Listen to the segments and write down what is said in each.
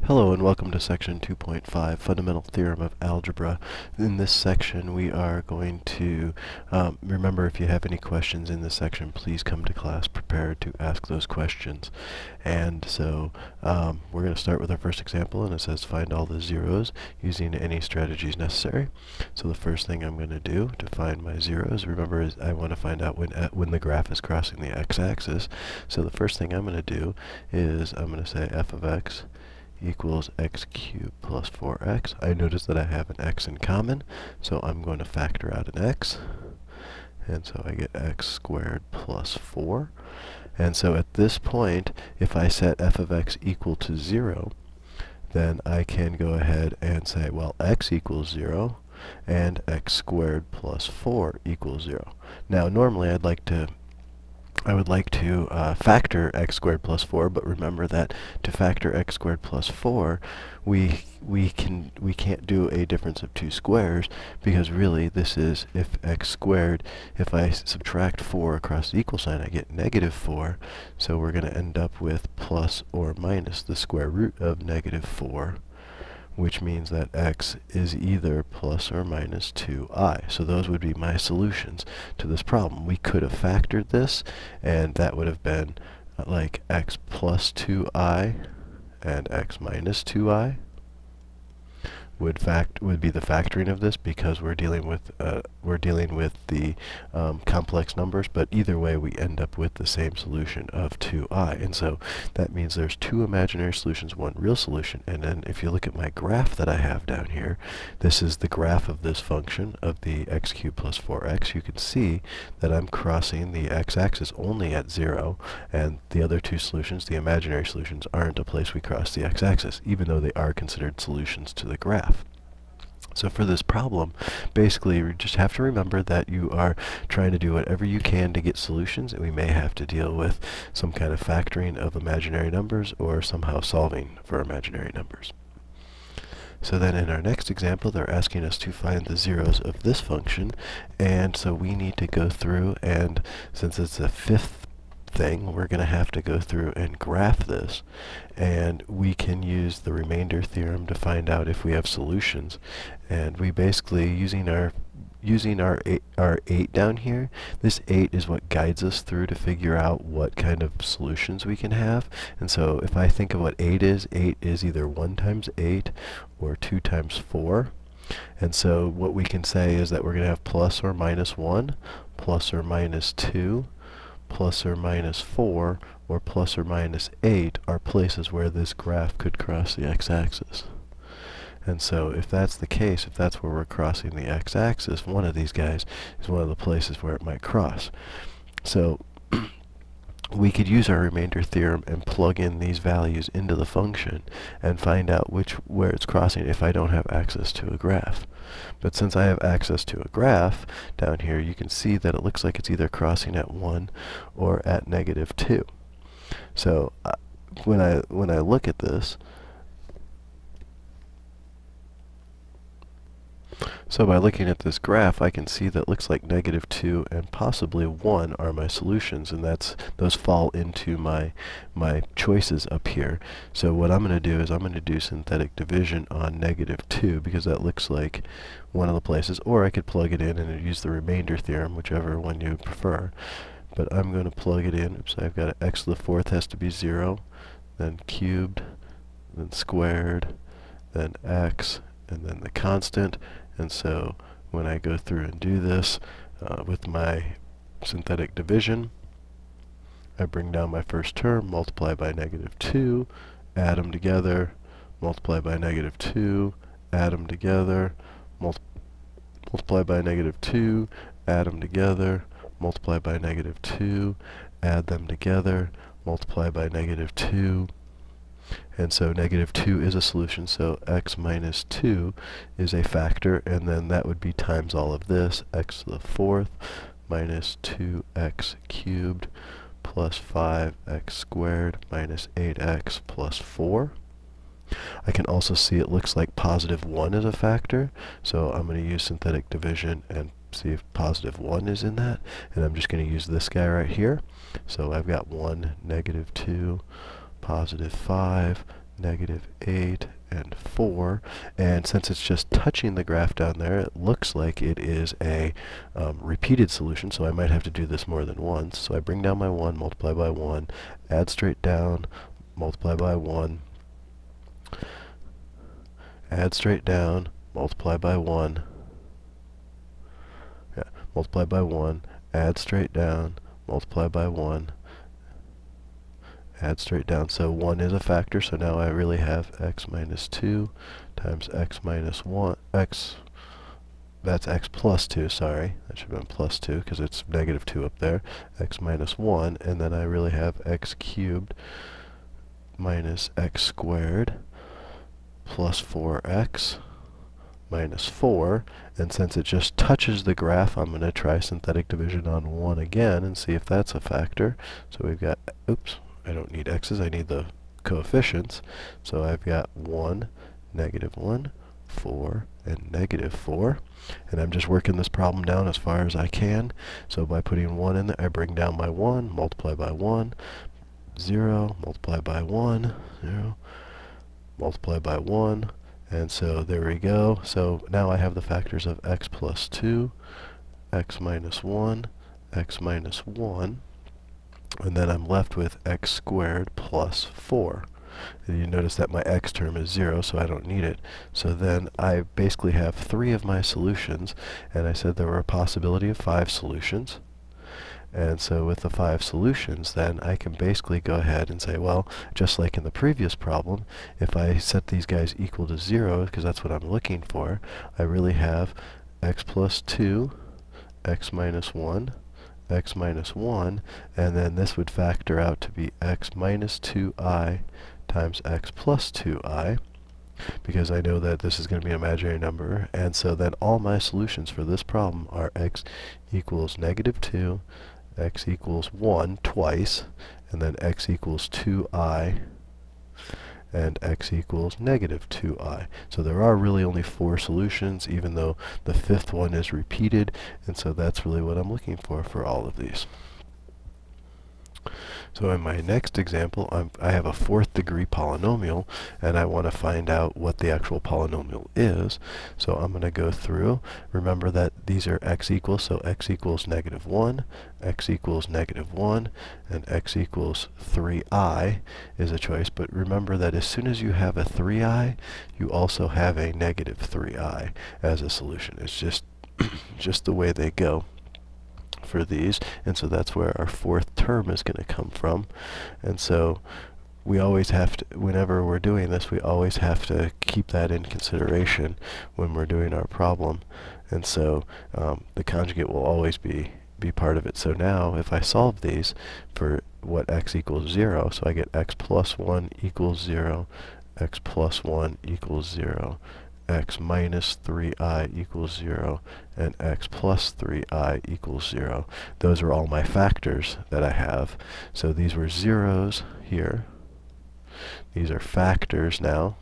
Hello and welcome to section 2.5, Fundamental Theorem of Algebra. In this section we are going to, remember if you have any questions in this section, please come to class prepared to ask those questions. And so we're going to start with our first example, and it says find all the zeros using any strategies necessary. So the first thing I'm going to do to find my zeros, remember, is I want to find out when the graph is crossing the x-axis. So the first thing I'm going to do is I'm going to say f of x equals x cubed plus 4x. I notice that I have an x in common, so I'm going to factor out an x. And so I get x squared plus 4. And so at this point, if I set f of x equal to 0, then I can go ahead and say, well, x equals 0, and x squared plus 4 equals 0. Now, normally I would like to factor x squared plus 4, but remember that to factor x squared plus 4, we can't do a difference of two squares, because really this is if x squared, if I subtract 4 across the equal sign, I get negative 4. So we're going to end up with plus or minus the square root of negative 4. Which means that x is either plus or minus 2i. So those would be my solutions to this problem. We could have factored this, and that would have been like x plus 2i and x minus 2i would be the factoring of this, because we're dealing with the complex numbers. But either way, we end up with the same solution of 2i, and so that means there's two imaginary solutions, one real solution. And then if you look at my graph that I have down here, this is the graph of this function of the x cubed plus 4x. You can see that I'm crossing the x-axis only at 0, and the other two solutions, the imaginary solutions, aren't a place we cross the x-axis, even though they are considered solutions to the graph. So for this problem, basically you just have to remember that you are trying to do whatever you can to get solutions, and we may have to deal with some kind of factoring of imaginary numbers or somehow solving for imaginary numbers. So then in our next example, they're asking us to find the zeros of this function, and so we need to go through, and since it's a fifth thing, we're going to have to go through and graph this, and we can use the remainder theorem to find out if we have solutions. And we basically, using our 8 down here, this 8 is what guides us through to figure out what kind of solutions we can have. And so if I think of what 8 is either 1 times 8 or 2 times 4. And so what we can say is that we're going to have plus or minus 1, plus or minus 2, plus or minus 4, or plus or minus 8 are places where this graph could cross the x-axis. And so if that's the case, if that's where we're crossing the x-axis, one of these guys is one of the places where it might cross. So we could use our remainder theorem and plug in these values into the function and find out where it's crossing if I don't have access to a graph. But since I have access to a graph down here, you can see that it looks like it's either crossing at 1 or at negative 2. So when I look at this, so by looking at this graph, I can see that it looks like negative 2 and possibly 1 are my solutions, and those fall into my choices up here. So what I'm going to do is I'm going to do synthetic division on negative 2, because that looks like one of the places, or I could plug it in and use the remainder theorem, whichever one you prefer. But I'm going to plug it in. Oops, I've got x to the 4th has to be 0, then cubed, then squared, then x, and then the constant. And so when I go through and do this with my synthetic division, I bring down my first term, multiply by negative 2, add them together, multiply by negative 2, add them together, multiply by negative 2, add them together, multiply by negative 2, add them together, multiply by negative 2. And so negative 2 is a solution, so x minus 2 is a factor, and then that would be times all of this, x to the 4th minus 2x cubed plus 5x squared minus 8x plus 4. I can also see it looks like positive 1 is a factor, so I'm going to use synthetic division and see if positive 1 is in that, and I'm just going to use this guy right here. So I've got 1, negative 2, positive 5, negative 8, and 4. And since it's just touching the graph down there, it looks like it is a repeated solution, so I might have to do this more than once. So I bring down my 1, multiply by 1, add straight down, multiply by 1, add straight down, multiply by 1, multiply by 1, add straight down, multiply by 1, add straight down. So 1 is a factor, so now I really have x minus 2 times x minus 1, that's x plus 2, sorry. That should have been plus 2 because it's negative 2 up there. X minus 1, and then I really have x cubed minus x squared plus 4x minus 4, and since it just touches the graph, I'm going to try synthetic division on 1 again and see if that's a factor. So we've got, oops, I don't need x's, I need the coefficients. So I've got 1, negative 1, 4, and negative 4. And I'm just working this problem down as far as I can. So by putting 1 in there, I bring down my 1, multiply by 1, 0, multiply by 1, 0, multiply by 1. And so there we go. So now I have the factors of x plus 2, x minus 1, x minus 1. And then I'm left with x squared plus 4. And you notice that my x term is 0, so I don't need it. So then I basically have 3 of my solutions, and I said there were a possibility of 5 solutions. And so with the 5 solutions, then I can basically go ahead and say, well, just like in the previous problem, if I set these guys equal to 0, because that's what I'm looking for, I really have x plus 2, x minus 1, x minus 1, and then this would factor out to be x minus 2i times x plus 2i, because I know that this is going to be an imaginary number. And so then all my solutions for this problem are x equals negative 2, x equals 1 twice, and then x equals 2i, and x equals negative 2i. So there are really only 4 solutions, even though the 5th one is repeated, and so that's really what I'm looking for all of these. So in my next example, I have a 4th degree polynomial, and I want to find out what the actual polynomial is. So I'm going to go through. Remember that these are x equals, so x equals negative 1, x equals negative 1, and x equals 3i is a choice. But remember that as soon as you have a 3i, you also have a negative 3i as a solution. It's just the way they go for these, and so that's where our 4th term is going to come from. And so we always have to, whenever we're doing this, we always have to keep that in consideration when we're doing our problem. And so the conjugate will always be part of it. So now if I solve these for what x equals 0, so I get x plus 1 equals 0, x plus 1 equals 0, x minus 3i equals 0, and x plus 3i equals 0. Those are all my factors that I have. So these were zeros here. These are factors now.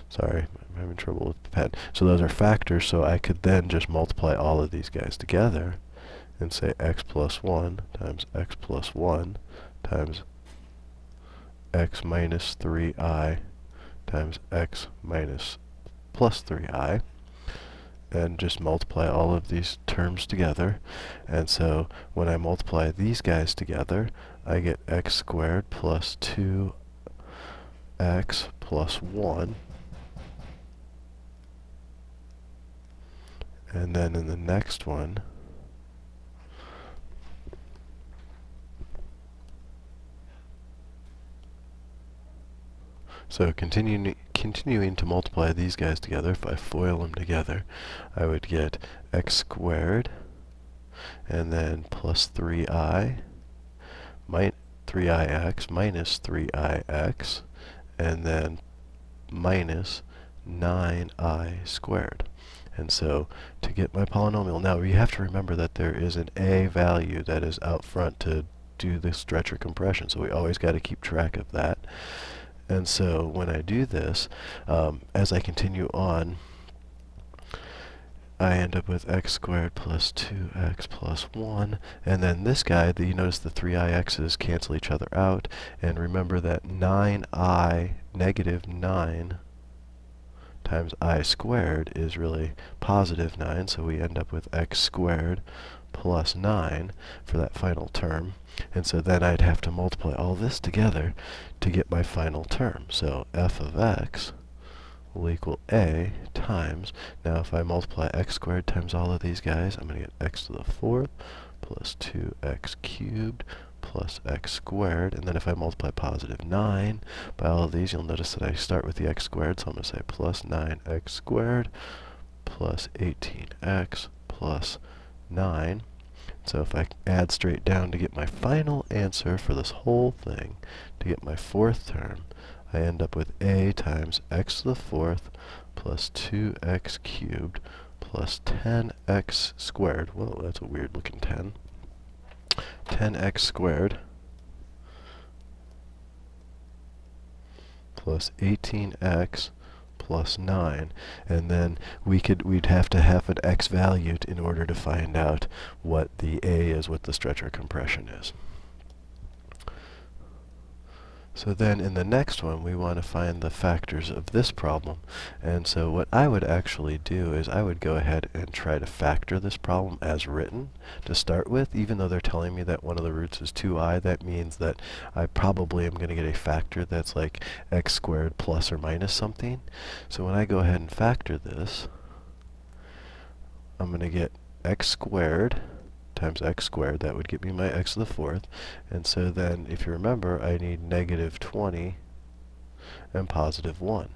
Sorry, I'm having trouble with the pen. So those are factors, so I could then just multiply all of these guys together and say x plus 1 times x plus 1 times x minus 3i times x minus plus 3i, and just multiply all of these terms together. And so when I multiply these guys together, I get x squared plus 2x plus 1. And then in the next one, so continuing to multiply these guys together, if I FOIL them together, I would get x squared, and then plus 3ix minus 3ix, and then minus 9i squared. And so to get my polynomial, now you have to remember that there is an a value that is out front to do the stretch or compression, so we always got to keep track of that. And so when I do this, as I continue on, I end up with x squared plus 2x plus 1. And then this guy, you notice the 3ix's cancel each other out. And remember that 9I negative 9 times I squared is really positive 9. So we end up with x squared plus 9 for that final term. And so then I'd have to multiply all this together to get my final term. So f of x will equal a times, now if I multiply x squared times all of these guys, I'm going to get x to the 4th plus 2x cubed plus x squared. And then if I multiply positive 9 by all of these, you'll notice that I start with the x squared, so I'm going to say plus 9x squared plus 18x plus 9. So if I add straight down to get my final answer for this whole thing, to get my fourth term, I end up with a times x to the 4th plus 2x cubed plus 10x squared. Whoa, that's a weird looking 10. 10x squared plus 18x plus 9. And then we'd have to have an x value in order to find out what the a is, what the stretch or compression is. So then in the next one, we want to find the factors of this problem. And so what I would actually do is I would go ahead and try to factor this problem as written to start with. Even though they're telling me that one of the roots is 2i, that means that I probably am going to get a factor that's like x squared plus or minus something. So when I go ahead and factor this, I'm going to get x squared times x squared. That would give me my x to the 4th. And so then, if you remember, I need negative 20 and positive 1,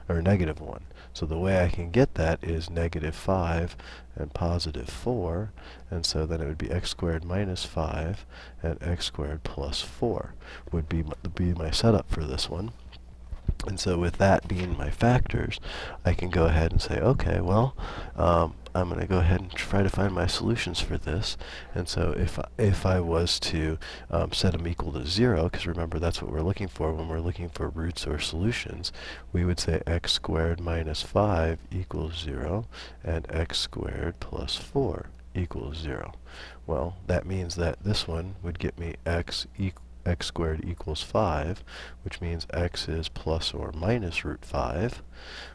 or negative 1. So the way I can get that is negative 5 and positive 4. And so then it would be x squared minus 5 and x squared plus 4 would be my setup for this one. And so with that being my factors, I can go ahead and say, okay, well, I'm going to go ahead and try to find my solutions for this. And so if I was to set them equal to 0, because remember that's what we're looking for when we're looking for roots or solutions, we would say x squared minus 5 equals 0 and x squared plus 4 equals 0. Well, that means that this one would get me x squared equals 5, which means x is plus or minus root 5.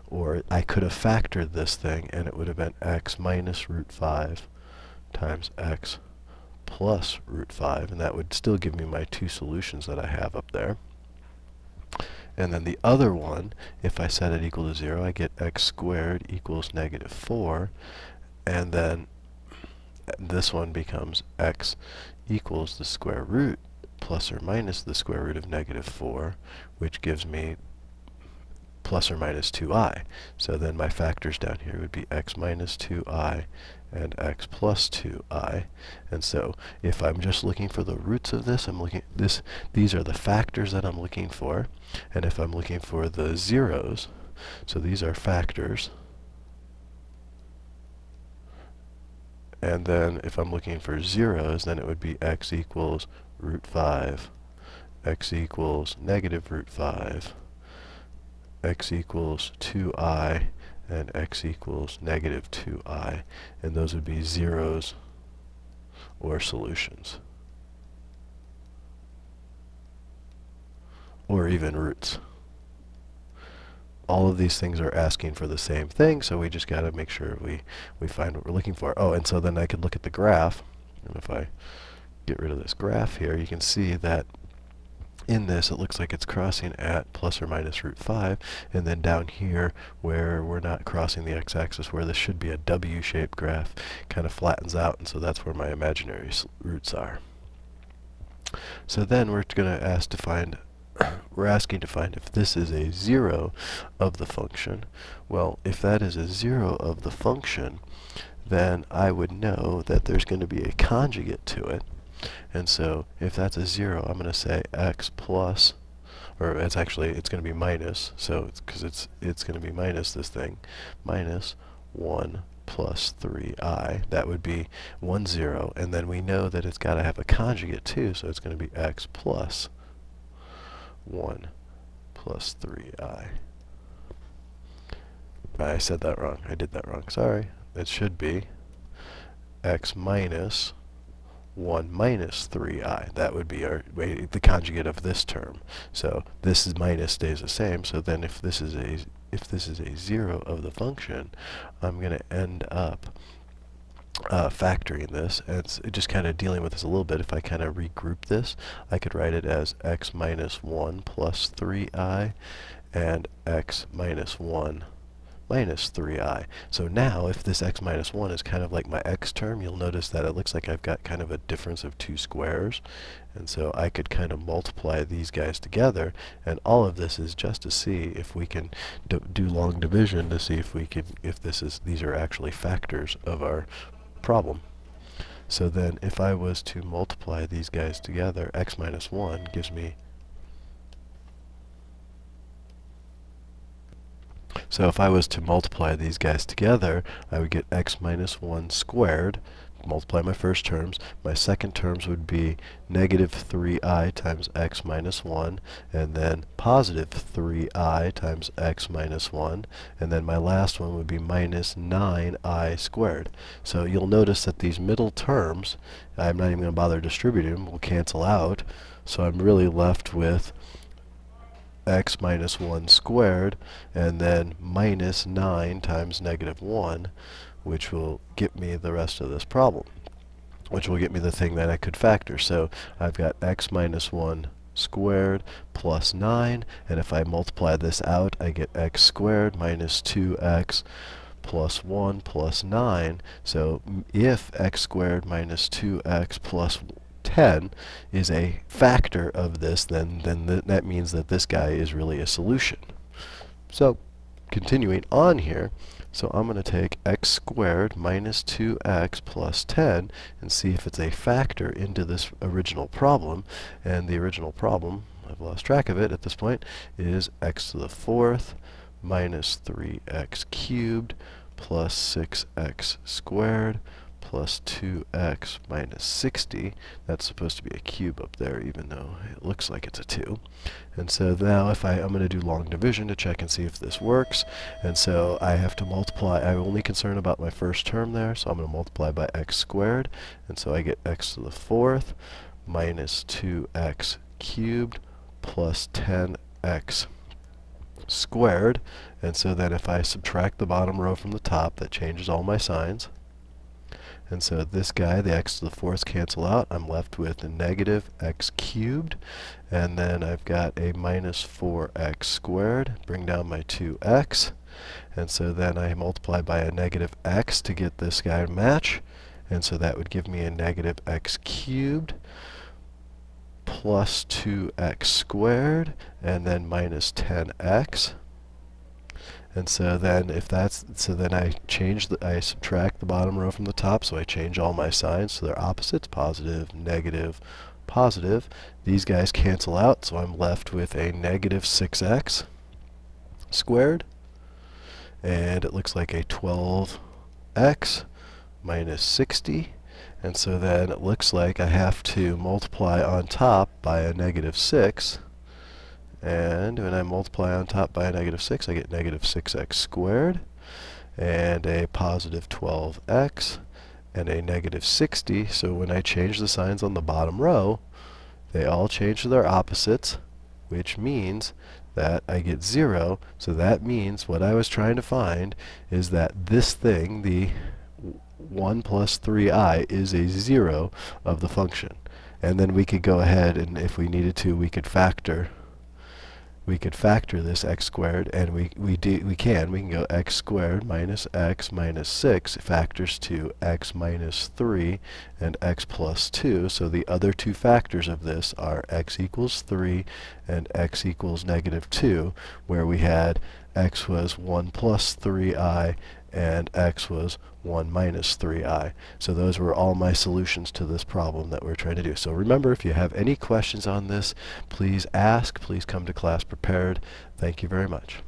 Or I could have factored this thing, and it would have been x minus root 5 times x plus root 5. And that would still give me my two solutions that I have up there. And then the other one, if I set it equal to 0, I get x squared equals negative 4. And then this one becomes x equals the square root plus or minus the square root of negative 4, which gives me plus or minus 2i. So then my factors down here would be x minus 2i and x plus 2i. And so if I'm just looking for the roots of this, these are the factors that I'm looking for. And if I'm looking for the zeros, so these are factors. And then if I'm looking for zeros, then it would be x equals root 5, x equals negative root 5, x equals 2i, and x equals negative 2i. And those would be zeros or solutions. Or even roots. All of these things are asking for the same thing, so we just got to make sure we find what we're looking for. Oh, and so then I could look at the graph, and if I get rid of this graph here, you can see that in this it looks like it's crossing at plus or minus root 5, and then down here where we're not crossing the x-axis, where this should be a W-shaped graph, kind of flattens out, and so that's where my imaginary roots are. So then we're going to ask to find we're asking to find if this is a 0 of the function. Well, if that is a 0 of the function, then I would know that there's going to be a conjugate to it. And so if that's a 0, I'm going to say x plus, or it's going to be minus, so because it's going to be minus this thing, minus 1 plus 3i. That would be 1, 0, and then we know that it's got to have a conjugate too, so it's going to be x plus 1 plus 3i. I said that wrong. I did that wrong. Sorry. it should be x minus 1 minus 3i. That would be the conjugate of this term. So this is minus stays the same. So then if this is a 0 of the function, I'm going to end up factoring this, and it's just kind of dealing with this a little bit. If I kind of regroup this, I could write it as x minus 1 plus 3i and x minus 1 minus 3i. So now, if this x minus 1 is kind of like my x term, you'll notice that it looks like I've got kind of a difference of two squares. And so I could kind of multiply these guys together, and all of this is just to see if we can do long division to see if we can, these are actually factors of our problem. So then if I was to multiply these guys together, x minus 1 gives me, so if I was to multiply these guys together, I would get x minus 1 squared, multiply my first terms. My second terms would be negative 3i times x minus 1, and then positive 3i times x minus 1, and then my last one would be minus 9i squared. So you'll notice that these middle terms, I'm not even going to bother distributing them, will cancel out. So I'm really left with x minus 1 squared, and then minus 9 times negative 1, which will get me the rest of this problem, which will get me the thing that I could factor. So I've got x minus 1 squared plus 9, and if I multiply this out, I get x squared minus 2x plus 1 plus 9. So if x squared minus 2x plus 10 is a factor of this, then that means that this guy is really a solution. So continuing on here, so I'm going to take x squared minus 2x plus 10 and see if it's a factor into this original problem. And the original problem, I've lost track of it at this point, is x to the 4th minus 3x cubed plus 6x squared plus 2x minus 60. That's supposed to be a cube up there, even though it looks like it's a 2. And so now if I'm going to do long division to check and see if this works. And so I have to multiply. I'm only concerned about my first term there, so I'm going to multiply by x squared. And so I get x to the 4th minus 2x cubed plus 10x squared. And so then if I subtract the bottom row from the top, that changes all my signs. And so this guy, the x to the 4th cancel out. I'm left with a negative x cubed. And then I've got a minus 4x squared. Bring down my 2x. And so then I multiply by a negative x to get this guy to match. And so that would give me a negative x cubed plus 2x squared. And then minus 10x. And so then I subtract the bottom row from the top, so I change all my signs, so they're opposites, positive, negative, positive. These guys cancel out, so I'm left with a negative 6x squared, and it looks like a 12x minus 60. And so then it looks like I have to multiply on top by a negative 6. And when I multiply on top by a negative 6, I get negative 6x squared, and a positive 12x, and a negative 60. So when I change the signs on the bottom row, they all change to their opposites, which means that I get 0. So that means what I was trying to find is that this thing, the 1 plus 3i, is a 0 of the function. And then we could go ahead, and if we needed to, we could factor this x squared, and we can go x squared minus x minus 6 factors to x minus 3 and x plus 2. So the other two factors of this are x equals 3 and x equals negative 2, where we had x was 1 plus 3i and x was 1 minus 3i. So those were all my solutions to this problem that we're trying to do. So remember, if you have any questions on this, please ask. Please come to class prepared. Thank you very much.